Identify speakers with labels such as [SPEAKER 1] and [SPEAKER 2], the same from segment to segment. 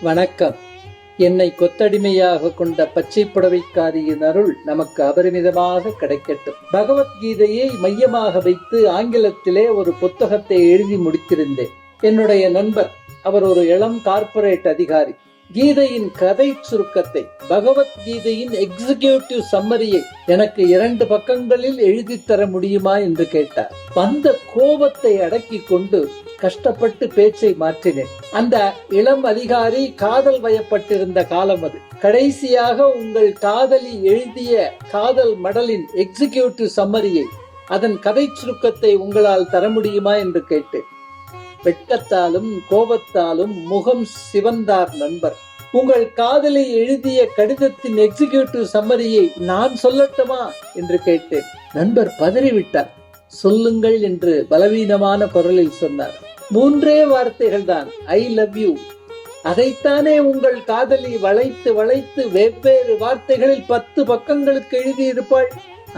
[SPEAKER 1] வணக்கம். என்னை கொத்தடிமையாக கொண்ட பச்சை புடவைக்காரியின் அருள் நமக்கு அபரிமிதமாக கிடைக்கட்டும். பகவத்கீதையை மையமாக வைத்து ஆங்கிலத்திலே ஒரு புத்தகத்தை எழுதி முடித்திருந்தேன். என்னுடைய நண்பர், அவர் ஒரு இளம் கார்ப்பரேட் அதிகாரி, கீதையின் கதை சுருக்கத்தை, பகவத்கீதையின் எக்ஸிகியூட்டிவ் சம்மரியை எனக்கு 2 பக்கங்களில் எழுதி தர முடியுமா என்று கேட்டார். வந்த கோபத்தை அடக்கி கொண்டு கஷ்டப்பட்டு பேச்சை மாற்றினேன். அந்த இளம் அதிகாரி காதல் வயப்பட்டிருந்த காலம் அது. கடைசியாக உங்கள் காதலி எழுதிய காதல் மடலின் எக்ஸிகியூட்டிவ் சம்மரியை, அதன் கதை சுருக்கத்தை உங்களால் தர முடியுமா என்று கேட்டேன். வெட்கத்தாலும் கோபத்தாலும் முகம் சிவந்தார் நண்பர். உங்கள் காதலை எழுதிய கடிதத்தின் எக்ஸிகியூட்டிவ் சம்மரியை நான் சொல்லட்டுமா என்று கேட்டேன். நண்பர் பதறிவிட்டார். சொல்லுங்கள் என்று பலவீனமான குரலில் சொன்னார். 3 வார்த்தைகள் தான், ஐ லவ் யூ. அதைத்தானே உங்கள் காதலி வளைத்து வளைத்து வெவ்வேறு வார்த்தைகளில் 10 பக்கங்களுக்கு எழுதியிருப்பாள்.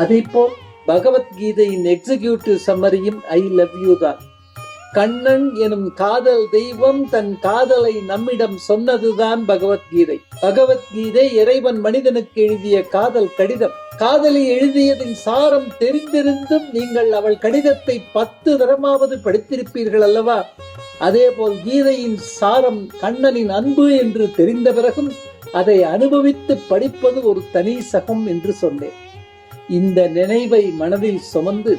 [SPEAKER 1] அதே போல் பகவத்கீதையின் எக்ஸிகியூட்டிவ் சம்மரியும் ஐ லவ் யூ தான். கண்ணன் எனும் காதல் தெய்வம் தன் காதலை நம்மிடம் சொன்னதுதான் பகவத்கீதை. பகவத்கீதை இறைவன் மனிதனுக்கு எழுதிய காதல் கடிதம். காதலி எழுதியதின் சாரம் தெரிந்திருந்தும் நீங்கள் அவள் கடிதத்தை 10 தரமாவது படித்திருப்பீர்கள் அல்லவா? அதேபோல் கீதையின் சாரம் கண்ணனின் அன்பு என்று தெரிந்த பிறகும் அதை அனுபவித்து படிப்பது ஒரு தனி சகம் என்று சொன்னேன். இந்த நினைவை மனதில் சுமந்து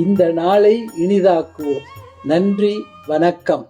[SPEAKER 1] இந்த நாளை இனிதாக்குவோம். நன்றி, வணக்கம்.